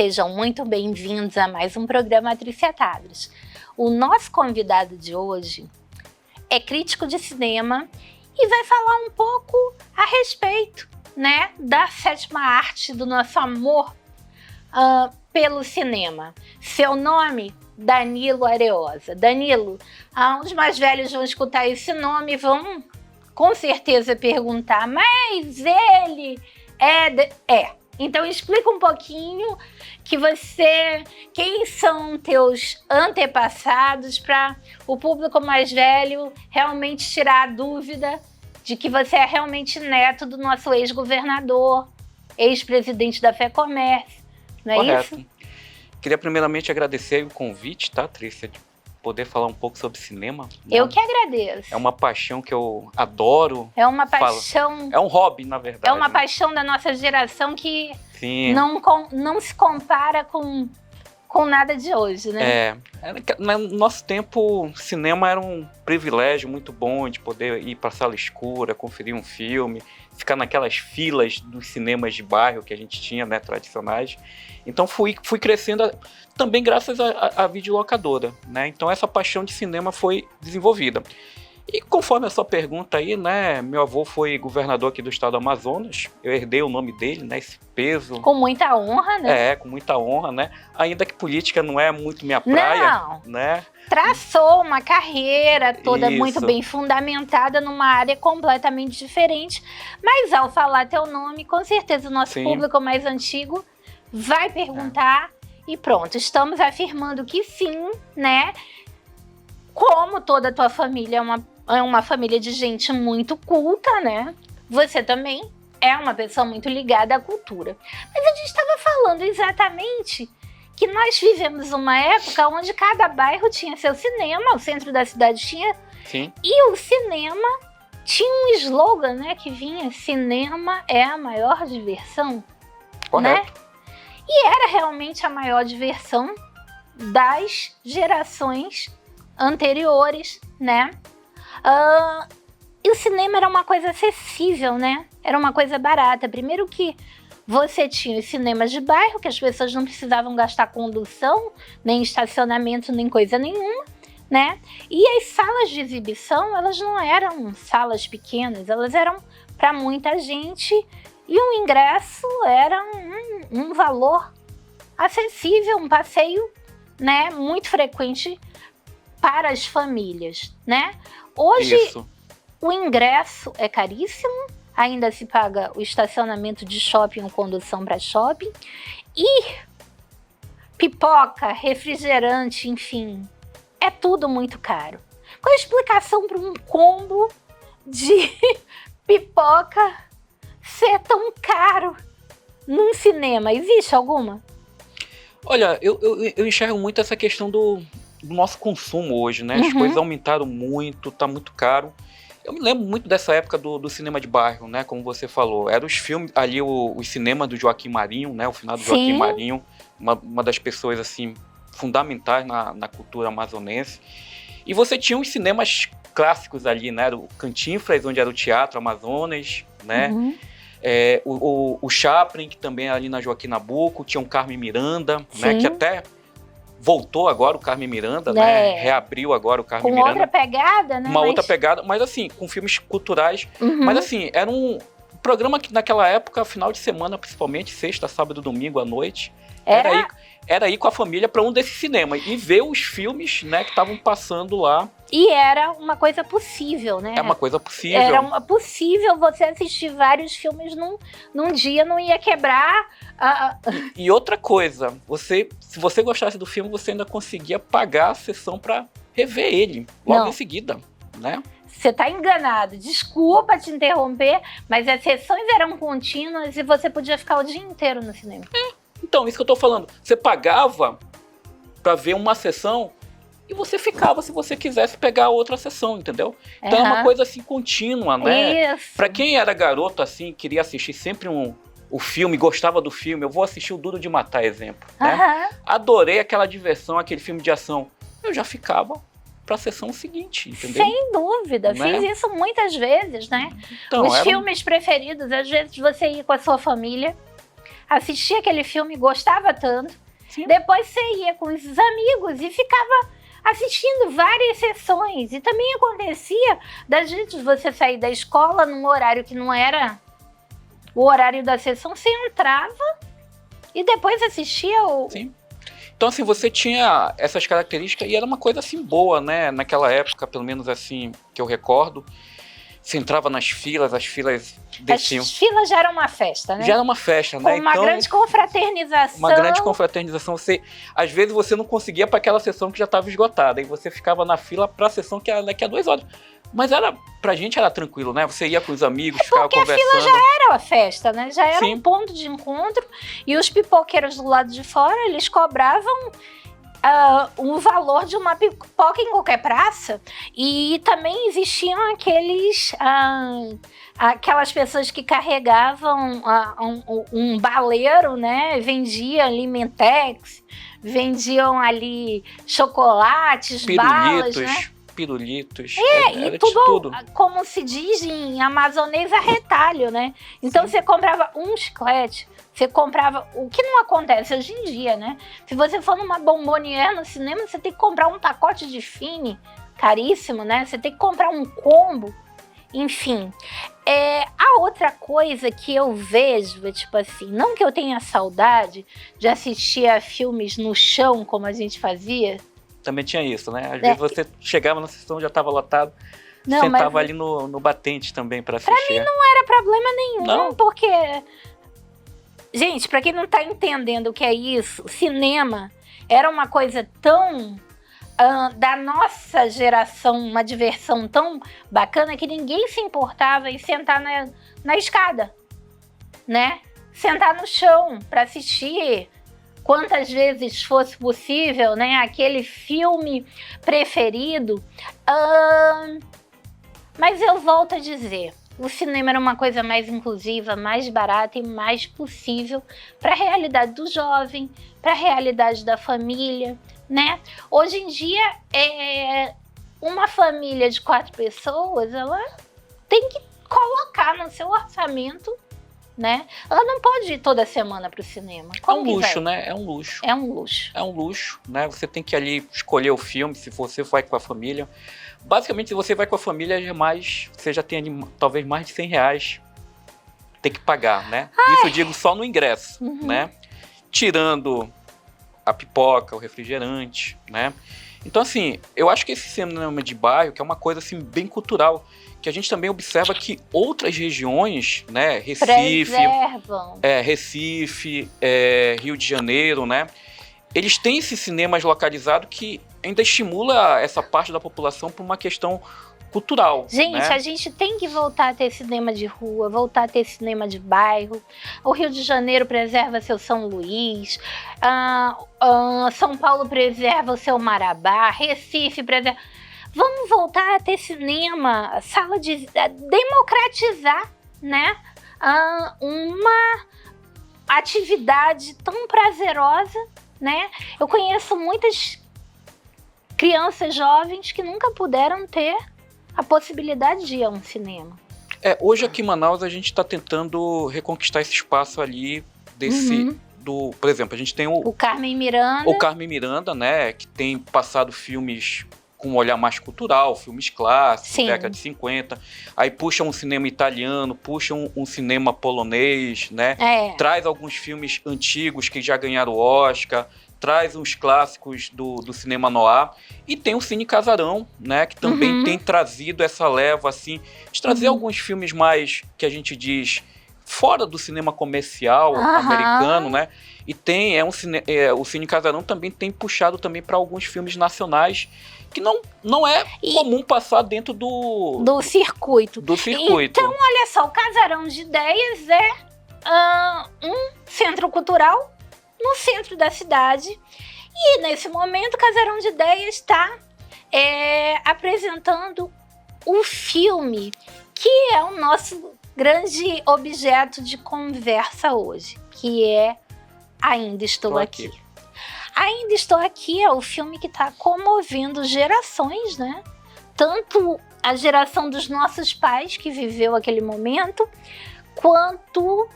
Sejam muito bem-vindos a mais um programa Triciatados. O nosso convidado de hoje é crítico de cinema e vai falar um pouco a respeito, né, da sétima arte, do nosso amor pelo cinema. Seu nome, Danilo Areosa. Danilo, os mais velhos vão escutar esse nome e vão com certeza perguntar, mas ele é. Então explica um pouquinho quem são teus antepassados, para o público mais velho realmente tirar a dúvida de que você é realmente neto do nosso ex-governador, ex-presidente da FEComércio, não é Correto. isso? Queria primeiramente agradecer o convite, tá, Trícia, de poder falar um pouco sobre cinema. Eu que agradeço. É uma paixão que eu adoro. É uma paixão. É um hobby, na verdade. É uma paixão da nossa geração que Sim. não se compara com nada de hoje, né? No nosso tempo, cinema era um privilégio muito bom de poder ir para a sala escura, conferir um filme, ficar naquelas filas dos cinemas de bairro que a gente tinha, né, tradicionais. Então fui crescendo também graças à videolocadora, né? Então essa paixão de cinema foi desenvolvida. E conforme a sua pergunta aí, né, meu avô foi governador aqui do estado do Amazonas, eu herdei o nome dele, né, esse peso. Com muita honra, né? Com muita honra, né? Ainda que política não é muito minha praia, não. Né? Traçou uma carreira toda Isso. muito bem fundamentada numa área completamente diferente, mas ao falar teu nome, com certeza o nosso Sim. público mais antigo vai perguntar e pronto, estamos afirmando que sim, né? Como toda a tua família é uma família de gente muito culta, né? Você também é uma pessoa muito ligada à cultura. Mas a gente estava falando exatamente que nós vivemos uma época onde cada bairro tinha seu cinema, o centro da cidade tinha. Sim. E o cinema tinha um slogan, né? Que vinha: cinema é a maior diversão. Correto. Né? E era realmente a maior diversão das gerações anteriores, né? E o cinema era uma coisa acessível, né? Era uma coisa barata. Primeiro que você tinha os cinemas de bairro, que as pessoas não precisavam gastar condução, nem estacionamento, nem coisa nenhuma, né? E as salas de exibição, elas não eram salas pequenas, elas eram para muita gente, e o ingresso era um valor acessível, um passeio, né, muito frequente para as famílias, né? Hoje, Isso. O ingresso é caríssimo, ainda se paga o estacionamento de shopping ou condução para shopping, e pipoca, refrigerante, enfim, é tudo muito caro. Qual a explicação para um combo de pipoca ser tão caro num cinema? Existe alguma? Olha, eu enxergo muito essa questão do nosso consumo hoje, né? As coisas aumentaram muito, tá muito caro. Eu me lembro muito dessa época do cinema de bairro, né? Como você falou. Eram os filmes ali, o cinema do Joaquim Marinho, né? O final do Joaquim Marinho, uma das pessoas, assim, fundamentais na cultura amazonense. E você tinha os cinemas clássicos ali, né? O Cantinflas, onde era o Teatro Amazonas, né? O Chaplin, que também era ali na Joaquim Nabuco, tinha o Carmen Miranda, né? Que até voltou agora o Carmen Miranda, né? Reabriu agora o Carmen Miranda. Com outra pegada, né? Outra pegada, mas assim, com filmes culturais. Mas assim, era um programa que naquela época, final de semana, principalmente, sexta, sábado, domingo à noite, era ir com a família para um desses cinemas e ver os filmes, né, que estavam passando lá. E era uma coisa possível, né? É uma coisa possível. Era possível você assistir vários filmes num dia, não ia quebrar. E outra coisa, se você gostasse do filme, você ainda conseguia pagar a sessão para rever ele logo em seguida, né? Você está enganado. Desculpa te interromper, mas as sessões eram contínuas e você podia ficar o dia inteiro no cinema. Então, isso que eu tô falando. Você pagava para ver uma sessão e você ficava se você quisesse pegar outra sessão, entendeu? Então é uma coisa assim contínua, né? Isso. Para quem era garoto assim, queria assistir sempre o filme, gostava do filme, eu vou assistir o Duro de Matar, exemplo. Né? Adorei aquela diversão, aquele filme de ação. Eu já ficava pra sessão seguinte, entendeu? Sem dúvida, fiz isso muitas vezes, né? Então, Os filmes preferidos, às vezes você ia com a sua família, assistia aquele filme, gostava tanto. Sim. Depois você ia com os amigos e ficava assistindo várias sessões. E também acontecia da gente, você sair da escola num horário que não era o horário da sessão, você entrava e depois assistia o... Sim. Então, assim, você tinha essas características e era uma coisa, assim, boa, né? Naquela época, pelo menos, assim, que eu recordo. Você entrava nas filas, as filas desciam. As filas já era uma festa, né? Já era uma festa, né? Com uma então, grande confraternização. uma grande confraternização. Às vezes você não conseguia para aquela sessão que já estava esgotada. E você ficava na fila para a sessão que era daqui a 2 horas. Mas pra gente era tranquilo, né? Você ia com os amigos, ficava conversando. Porque a fila já era a festa, né? Já era Sim. um ponto de encontro. E os pipoqueiros do lado de fora, eles cobravam um valor de uma pipoca em qualquer praça. E também existiam aquelas pessoas que carregavam um baleiro, né? Vendiam alimentex, vendiam ali chocolates, balas, né? Pirulitos. E tudo, como se diz em amazonês, a retalho, né? Então você comprava um chiclete, você comprava, o que não acontece hoje em dia, né? Se você for numa Bombonière no cinema, você tem que comprar um pacote de Fine, caríssimo, né? Você tem que comprar um combo, enfim. A outra coisa que eu vejo é tipo assim, não que eu tenha saudade de assistir a filmes no chão, como a gente fazia. Também tinha isso, né? Às vezes você chegava na sessão, já estava lotado, não, sentava ali no batente também para assistir. Pra mim não era problema nenhum, não? Porque... Gente, pra quem não tá entendendo o que é isso, cinema era uma coisa tão... da nossa geração, uma diversão tão bacana que ninguém se importava em sentar na escada, né? Sentar no chão para assistir... Quantas vezes fosse possível, né? Aquele filme preferido. Mas eu volto a dizer, o cinema era uma coisa mais inclusiva, mais barata e mais possível para a realidade do jovem, para a realidade da família, né? Hoje em dia, uma família de 4 pessoas, ela tem que colocar no seu orçamento, né? Ela não pode ir toda semana para o cinema. É um luxo, né? É um luxo. É um luxo. É um luxo, né? Você tem que ali escolher o filme, se você vai com a família. Basicamente, se você vai com a família, você já tem ali, talvez mais de R$100 tem que pagar, né? Isso eu digo só no ingresso, né? Tirando a pipoca, o refrigerante, né? Então, assim, eu acho que esse cinema de bairro, que é uma coisa assim bem cultural, que a gente também observa que outras regiões, né, Recife, Rio de Janeiro, né, eles têm esses cinemas localizados que ainda estimula essa parte da população por uma questão cultural. Gente, né? A gente tem que voltar a ter cinema de rua, voltar a ter cinema de bairro. O Rio de Janeiro preserva seu São Luís, São Paulo preserva o seu Marabá, Recife preserva... Vamos voltar a ter cinema, sala de... democratizar, né? Uma atividade tão prazerosa, né? Eu conheço muitas crianças jovens que nunca puderam ter a possibilidade de ir a um cinema. Hoje aqui em Manaus a gente está tentando reconquistar esse espaço ali por exemplo, a gente tem o Carmen Miranda. O Carmen Miranda, né, que tem passado filmes com um olhar mais cultural, filmes clássicos, década de 50. Aí puxa um cinema italiano, puxa um cinema polonês, né? Traz alguns filmes antigos que já ganharam o Oscar, traz uns clássicos do cinema noir. E tem o Cine Casarão, né, que também tem trazido essa leva, assim, de trazer alguns filmes mais, que a gente diz, fora do cinema comercial americano, né? E tem, o Cine Casarão também tem puxado também para alguns filmes nacionais que não é comum passar dentro do circuito. Então, olha só, o Casarão de Ideias é um centro cultural no centro da cidade. E, nesse momento, o Casarão de Ideias está apresentando o filme que é o nosso grande objeto de conversa hoje, que é Ainda Estou Aqui. Ainda Estou Aqui é o filme que está comovendo gerações, né? Tanto a geração dos nossos pais, que viveu aquele momento, quanto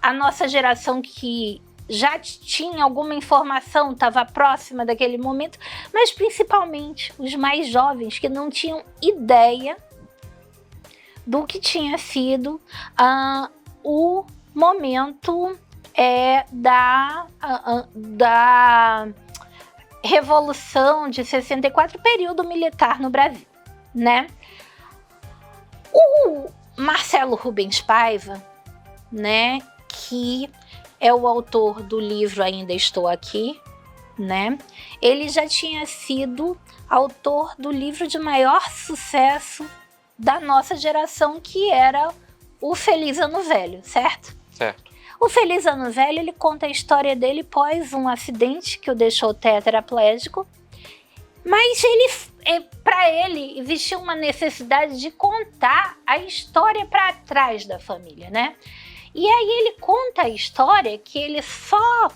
a nossa geração que já tinha alguma informação, estava próxima daquele momento, mas principalmente os mais jovens que não tinham ideia do que tinha sido o momento da Revolução de 64, período militar no Brasil, né? O Marcelo Rubens Paiva, né, que é o autor do livro Ainda Estou Aqui, né? Ele já tinha sido autor do livro de maior sucesso da nossa geração, que era o Feliz Ano Velho, certo? Certo. O Feliz Ano Velho, ele conta a história dele pós um acidente que o deixou tetraplégico, mas para ele existia uma necessidade de contar a história para trás da família, né? E aí ele conta a história que ele só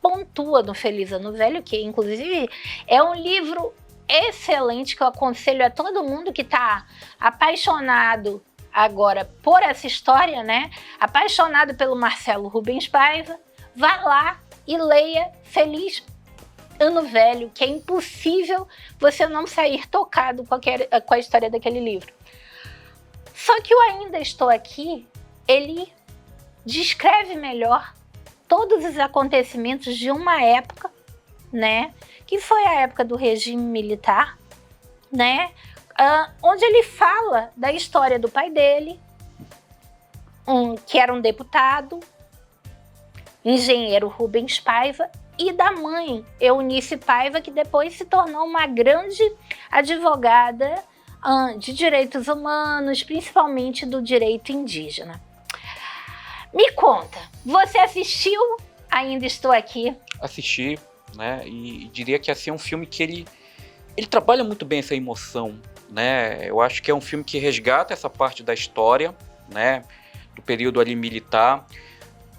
pontua no Feliz Ano Velho, que inclusive é um livro excelente que eu aconselho a todo mundo que está apaixonado agora por essa história, né? Apaixonado pelo Marcelo Rubens Paiva, vá lá e leia Feliz Ano Velho, que é impossível você não sair tocado com a história daquele livro. Só que o Ainda Estou Aqui, ele descreve melhor todos os acontecimentos de uma época, né? Que foi a época do regime militar, né? Onde ele fala da história do pai dele, que era um deputado, engenheiro Rubens Paiva, e da mãe, Eunice Paiva, que depois se tornou uma grande advogada de direitos humanos, principalmente do direito indígena. Me conta, você assistiu Ainda Estou Aqui? Assisti, né? E diria que assim, é um filme que ele trabalha muito bem essa emoção, né? Eu acho que é um filme que resgata essa parte da história, né? Do período ali militar.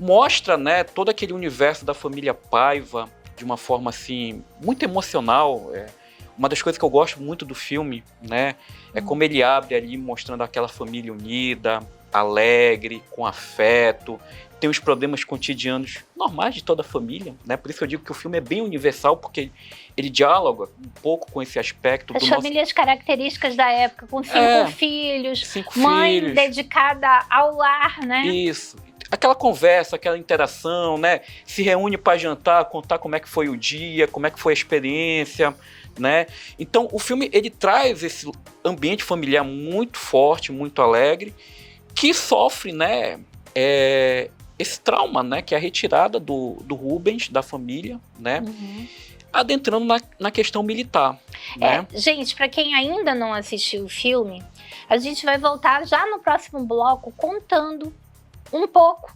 Mostra, né, todo aquele universo da família Paiva de uma forma assim muito emocional. Uma das coisas que eu gosto muito do filme, né, é como ele abre ali mostrando aquela família unida, alegre, com afeto, tem os problemas cotidianos normais de toda a família, né? Por isso eu digo que o filme é bem universal, porque ele dialoga um pouco com esse aspecto as famílias características da época, com 5 filhos, mãe dedicada ao lar, né? Isso. Aquela conversa, aquela interação, né? Se reúne para jantar, contar como é que foi o dia, como é que foi a experiência, né? Então, o filme, ele traz esse ambiente familiar muito forte, muito alegre, que sofre, né, esse trauma, né, que é a retirada do Rubens, da família, né, adentrando na questão militar. Né? Gente, para quem ainda não assistiu o filme, a gente vai voltar já no próximo bloco contando um pouco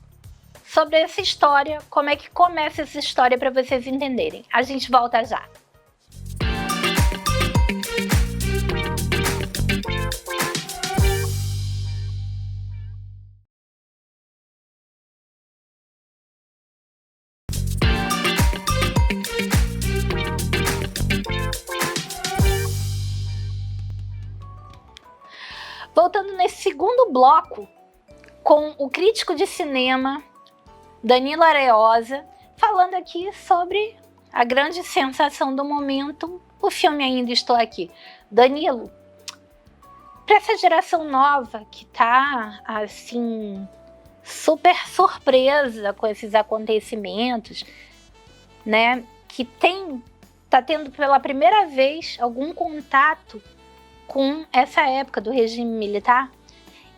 sobre essa história, como é que começa essa história para vocês entenderem. A gente volta já. Voltando nesse segundo bloco, com o crítico de cinema Danilo Areosa, falando aqui sobre a grande sensação do momento, o filme Ainda Estou Aqui. Danilo, para essa geração nova que tá assim super surpresa com esses acontecimentos, né, que tá tendo pela primeira vez algum contato com essa época do regime militar,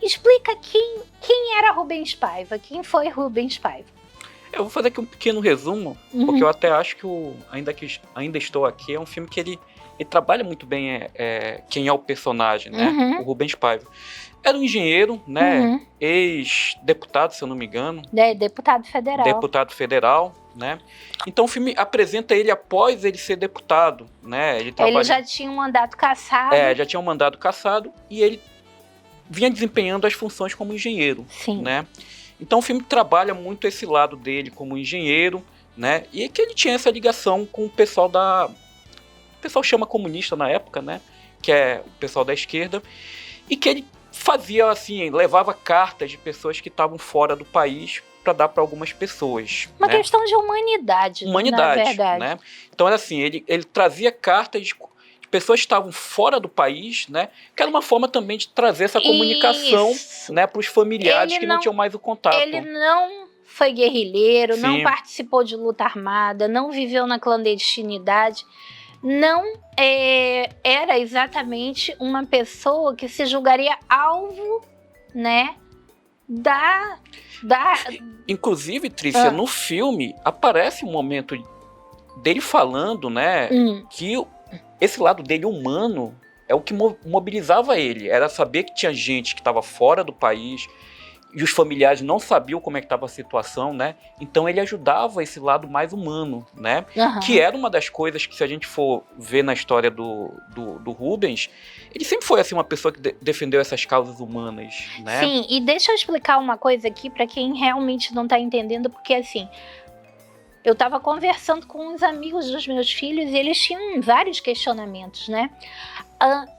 explica quem era Rubens Paiva, quem foi Rubens Paiva. Eu vou fazer aqui um pequeno resumo, porque eu até acho que Ainda Estou Aqui é um filme que ele trabalha muito bem quem é o personagem, né? O Rubens Paiva. Era um engenheiro, né? Ex-deputado, se eu não me engano. Deputado federal. Deputado federal, né? Então o filme apresenta ele após ele ser deputado, né? Ele já tinha um mandato cassado. Já tinha um mandato cassado e ele vinha desempenhando as funções como engenheiro, né? Então o filme trabalha muito esse lado dele como engenheiro, né? E que ele tinha essa ligação com o pessoal o pessoal chama comunista na época, né? Que é o pessoal da esquerda, e que ele fazia assim, levava cartas de pessoas que estavam fora do país para dar para algumas pessoas. Uma né? questão de humanidade, na verdade. Né? Então era assim, ele trazia cartas de pessoas que estavam fora do país, né? Que era uma forma também de trazer essa comunicação, né, para os familiares que não tinham mais o contato. Ele não foi guerrilheiro, Sim. não participou de luta armada, não viveu na clandestinidade, não era exatamente uma pessoa que se julgaria alvo, né, Inclusive, Trícia, no filme aparece um momento dele falando, né, que esse lado dele humano é o que mobilizava ele. Era saber que tinha gente que estava fora do país e os familiares não sabiam como é que estava a situação, né? Então ele ajudava esse lado mais humano, né? Que era uma das coisas que, se a gente for ver na história do Rubens, ele sempre foi assim uma pessoa que defendeu essas causas humanas, né? Sim, e deixa eu explicar uma coisa aqui para quem realmente não está entendendo, porque assim, eu estava conversando com uns amigos dos meus filhos e eles tinham vários questionamentos, né?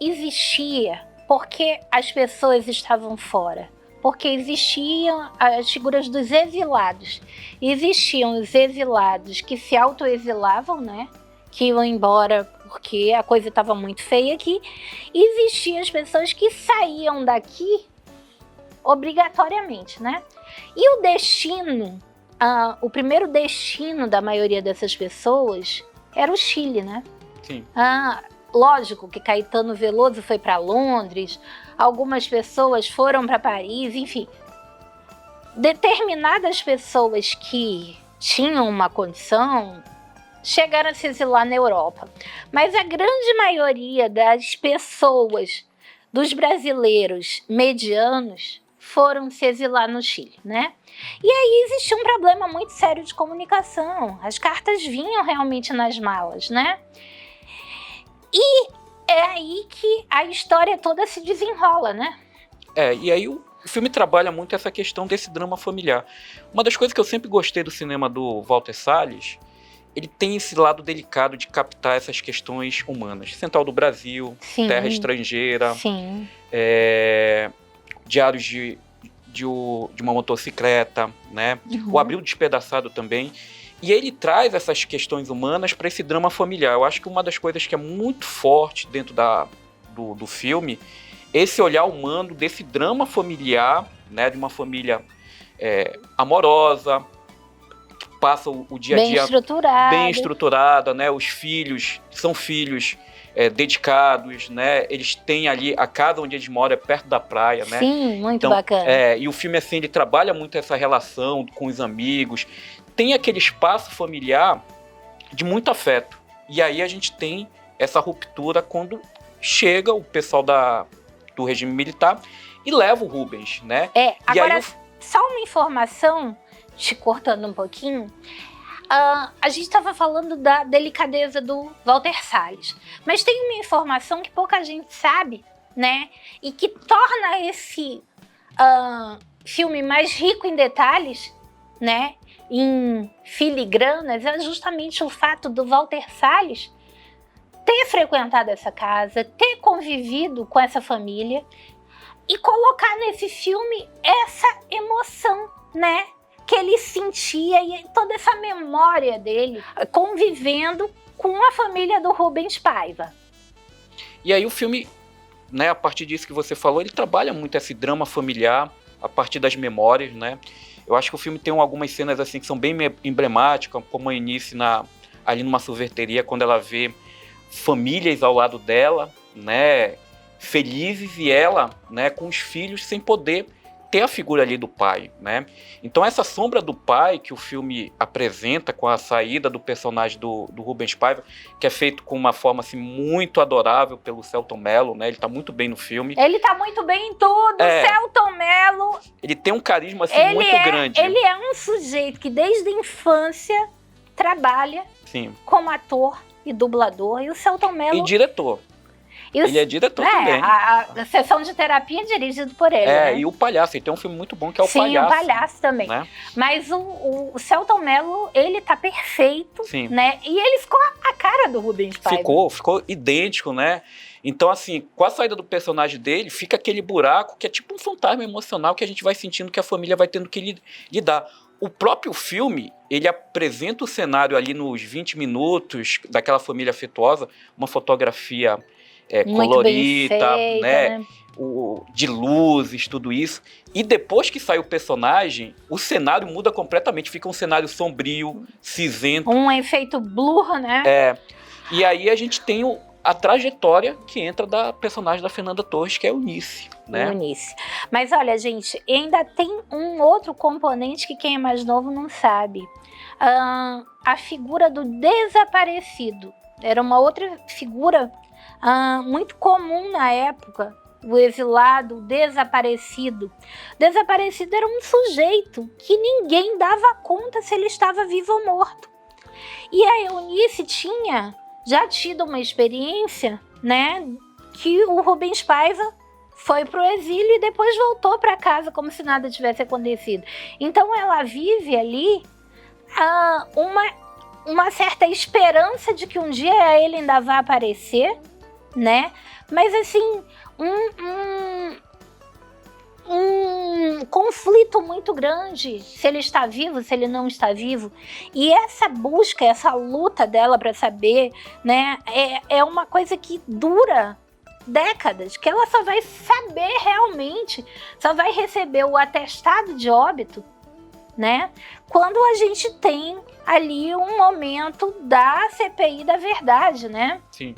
Existia porque as pessoas estavam fora, porque existiam as figuras dos exilados. Existiam os exilados que se autoexilavam, né? Que iam embora porque a coisa estava muito feia aqui. Existiam as pessoas que saíam daqui obrigatoriamente, né? E o destino, o primeiro destino da maioria dessas pessoas era o Chile, né? Sim. Lógico que Caetano Veloso foi para Londres, algumas pessoas foram para Paris, enfim. Determinadas pessoas que tinham uma condição chegaram a se exilar na Europa. Mas a grande maioria das pessoas, dos brasileiros medianos, foram se exilar no Chile, né? E aí existia um problema muito sério de comunicação. As cartas vinham realmente nas malas, né? E é aí que a história toda se desenrola, né? E aí o filme trabalha muito essa questão desse drama familiar. Uma das coisas que eu sempre gostei do cinema do Walter Salles, ele tem esse lado delicado de captar essas questões humanas. Central do Brasil, Sim. Terra Estrangeira, Sim. Diários de uma Motocicleta, né? O Abril Despedaçado também. E ele traz essas questões humanas para esse drama familiar. Eu acho que uma das coisas que é muito forte dentro do filme, esse olhar humano desse drama familiar, né, de uma família amorosa, que passa o dia a dia bem estruturada, né? Os filhos são filhos dedicados, né? Eles têm ali a casa onde eles moram, perto da praia, né? Sim, muito bacana. E o filme, assim, ele trabalha muito essa relação com os amigos. Tem aquele espaço familiar de muito afeto. E aí a gente tem essa ruptura quando chega o pessoal do regime militar e leva o Rubens, né? Agora, só uma informação, te cortando um pouquinho, a gente estava falando da delicadeza do Walter Salles, mas tem uma informação que pouca gente sabe, né? E que torna esse filme mais rico em detalhes, né? Em filigranas, é justamente o fato do Walter Salles ter frequentado essa casa, ter convivido com essa família e colocar nesse filme essa emoção, né? Que ele sentia e toda essa memória dele convivendo com a família do Rubens Paiva. E aí o filme, né, a partir disso que você falou, ele trabalha muito esse drama familiar a partir das memórias, né? Eu acho que o filme tem algumas cenas assim que são bem emblemáticas, como o início ali numa sorveteria, quando ela vê famílias ao lado dela, né, felizes, e ela, né, com os filhos sem poder ter a figura ali do pai, né? Então essa sombra do pai que o filme apresenta com a saída do personagem do Rubens Paiva, que é feito com uma forma assim muito adorável pelo Selton Mello, né? Ele tá muito bem no filme. Ele tá muito bem em tudo, Selton Mello. Ele tem um carisma assim muito grande. Ele é um sujeito que desde a infância trabalha como ator e dublador, e o Selton Mello... E diretor. Ele é diretor também. A sessão de terapia é dirigida por ele. Né? E o Palhaço. Ele tem um filme muito bom que é o Palhaço. Sim, o Palhaço também. Né? Mas o Selton Mello, ele tá perfeito, né? E ele ficou a cara do Rubens Paiva. Ficou idêntico, né? Então, assim, com a saída do personagem dele, fica aquele buraco que é tipo um fantasma emocional que a gente vai sentindo que a família vai tendo que lidar. o próprio filme, ele apresenta o cenário ali nos 20 minutos daquela família afetuosa, uma fotografia Muito bem colorida, feita, né? né? De luzes, tudo isso. E depois que sai o personagem, o cenário muda completamente. Fica um cenário sombrio, cinzento. Um efeito blur, né? E aí a gente tem a trajetória que entra da personagem da Fernanda Torres, que é a Eunice, né? Eunice. Mas olha, gente, ainda tem um outro componente que quem é mais novo não sabe. A figura do desaparecido. Era uma outra figura muito comum na época. O exilado, o desaparecido. Desaparecido era um sujeito que ninguém dava conta se ele estava vivo ou morto. E a Eunice tinha já tido uma experiência, né, que o Rubens Paiva foi para o exílio e depois voltou para casa como se nada tivesse acontecido. Então ela vive ali uma certa esperança de que um dia ele ainda vai aparecer, né? Mas assim, um conflito muito grande, se ele está vivo, se ele não está vivo. E essa busca, essa luta dela para saber, né, é uma coisa que dura décadas, que ela só vai saber realmente, só vai receber o atestado de óbito, né, quando a gente tem ali um momento da CPI da verdade, né? Sim.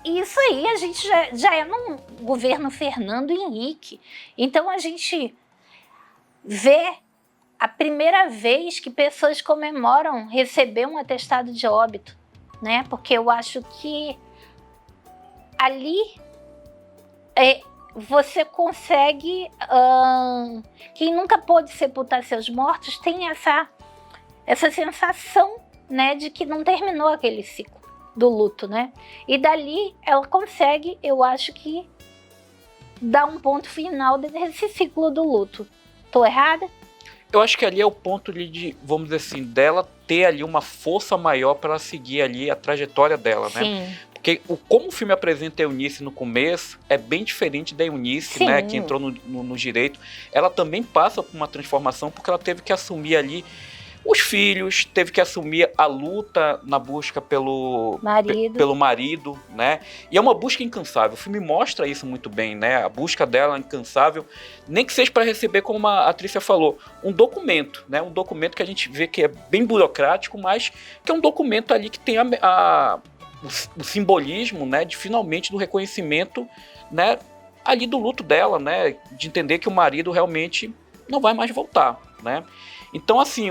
Isso aí a gente já é num governo Fernando Henrique. Então a gente vê a primeira vez que pessoas comemoram receber um atestado de óbito, né? Porque eu acho que ali você consegue... quem nunca pôde sepultar seus mortos tem essa sensação, né, de que não terminou aquele ciclo do luto, né? E dali ela consegue, eu acho que, dar um ponto final desse ciclo do luto. Tô errada? Eu acho que ali é o ponto de, vamos dizer assim, dela ter ali uma força maior para ela seguir ali a trajetória dela, né? Sim. Porque como o filme apresenta a Eunice no começo, é bem diferente da Eunice, né, que entrou no direito. Ela também passa por uma transformação, porque ela teve que assumir ali os filhos, teve que assumir a luta na busca pelo marido, né? E é uma busca incansável. O filme mostra isso muito bem, né? A busca dela é incansável, nem que seja para receber, como a Trícia falou, um documento, né? Um documento que a gente vê que é bem burocrático, mas que é um documento ali que tem o simbolismo, né? De finalmente do reconhecimento, né? Ali do luto dela, né? De entender que o marido realmente não vai mais voltar, né? Então, assim,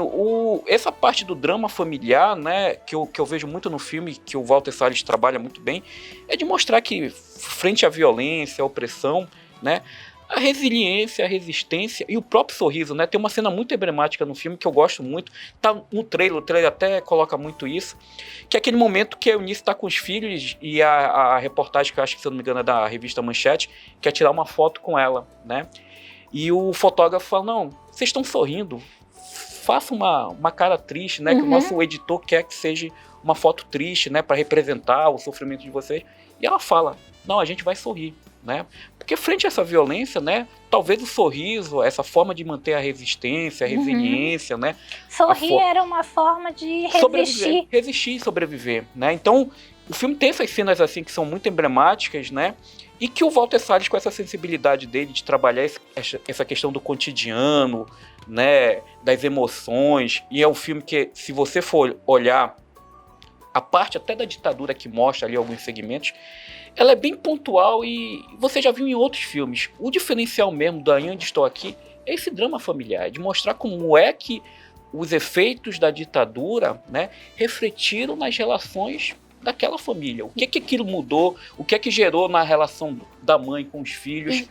essa parte do drama familiar, né, que eu vejo muito no filme, que o Walter Salles trabalha muito bem, é de mostrar que, frente à violência, à opressão, né, a resiliência, a resistência e o próprio sorriso, né? Tem uma cena muito emblemática no filme que eu gosto muito, tá no trailer, o trailer até coloca muito isso, que é aquele momento que a Eunice tá com os filhos e a reportagem, que eu acho que, se eu não me engano, é da revista Manchete, quer tirar uma foto com ela, né? E o fotógrafo fala, não, vocês estão sorrindo, faça uma cara triste, né? Que o nosso editor quer que seja uma foto triste, né? Para representar o sofrimento de vocês. E ela fala, não, a gente vai sorrir, né? Porque frente a essa violência, né? Talvez o sorriso, essa forma de manter a resistência, a resiliência, né? Sorrir era uma forma de resistir. Resistir e sobreviver, né? Então, o filme tem essas cenas assim que são muito emblemáticas, né? E que o Walter Salles, com essa sensibilidade dele de trabalhar essa questão do cotidiano, né, das emoções, e é um filme que, se você for olhar a parte até da ditadura que mostra ali alguns segmentos, ela é bem pontual e você já viu em outros filmes. O diferencial mesmo da Ainda Estou Aqui é esse drama familiar, de mostrar como é que os efeitos da ditadura, né, refletiram nas relações daquela família. O que é que aquilo mudou, o que é que gerou na relação da mãe com os filhos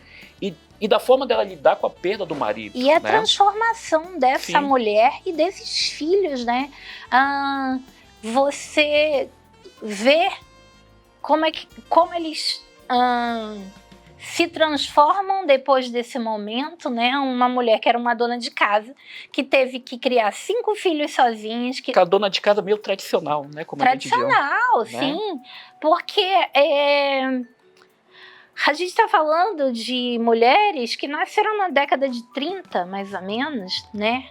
e da forma dela lidar com a perda do marido. E a transformação dessa mulher e desses filhos, né? Você vê como eles se transformam depois desse momento, né? Uma mulher que era uma dona de casa, que teve que criar 5 filhos sozinhas. Aquela dona de casa meio tradicional, né? Como tradicional, a gente viu, sim. Né? Porque a gente está falando de mulheres que nasceram na década de 30, mais ou menos, né?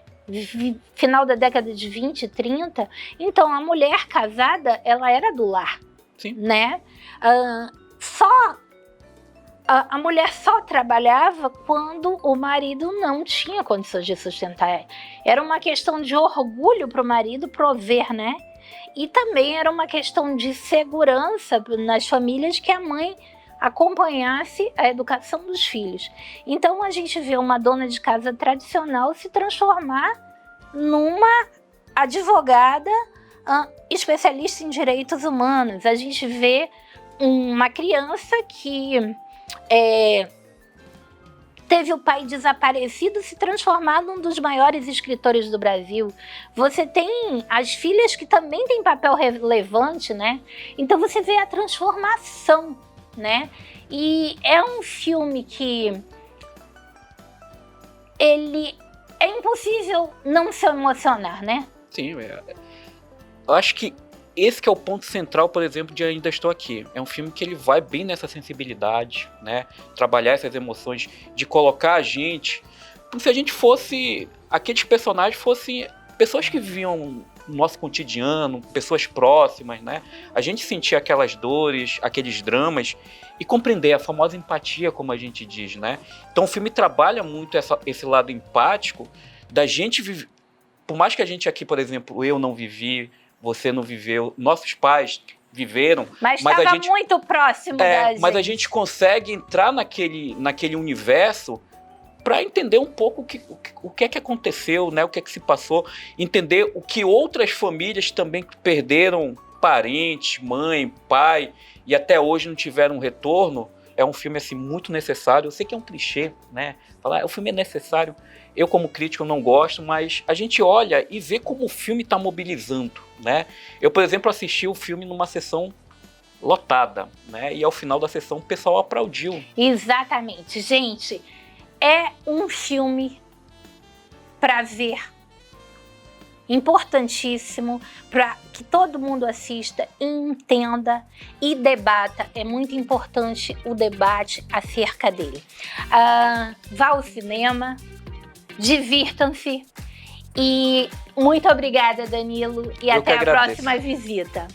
final da década de 20, 30, então a mulher casada, ela era do lar, Sim. né? A mulher só trabalhava quando o marido não tinha condições de sustentar. Era uma questão de orgulho para o marido prover, né? E também era uma questão de segurança nas famílias que a mãe acompanhasse a educação dos filhos. Então a gente vê uma dona de casa tradicional se transformar numa advogada especialista em direitos humanos. A gente vê uma criança que teve o pai desaparecido se transformar num dos maiores escritores do Brasil. Você tem as filhas que também têm papel relevante, né? Então você vê a transformação, né? E é um filme que é impossível não se emocionar, né? Sim, eu acho que esse que é o ponto central, por exemplo, de Ainda Estou Aqui. É um filme que ele vai bem nessa sensibilidade, né? Trabalhar essas emoções, de colocar a gente... Como se a gente fosse... Aqueles personagens fossem pessoas que viviam no nosso cotidiano, pessoas próximas, né? A gente sentir aquelas dores, aqueles dramas e compreender a famosa empatia, como a gente diz, né? Então o filme trabalha muito esse lado empático da gente viver... Por mais que a gente aqui, por exemplo, eu não vivi... Você não viveu, nossos pais viveram. Mas estava muito próximo da gente. Mas a gente consegue entrar naquele universo para entender um pouco o que é que aconteceu, né? O que é que se passou. Entender o que outras famílias também perderam parentes, mãe, pai, e até hoje não tiveram um retorno. É um filme assim, muito necessário. Eu sei que é um clichê, né? Falar, o filme é necessário. Eu, como crítico, não gosto, mas a gente olha e vê como o filme está mobilizando, né? Eu, por exemplo, assisti o filme numa sessão lotada, né? E ao final da sessão o pessoal aplaudiu. Exatamente. Gente, é um filme para ver. Importantíssimo para que todo mundo assista, entenda e debata. É muito importante o debate acerca dele. Vá ao cinema, divirtam-se e muito obrigada, Danilo, e até a próxima visita.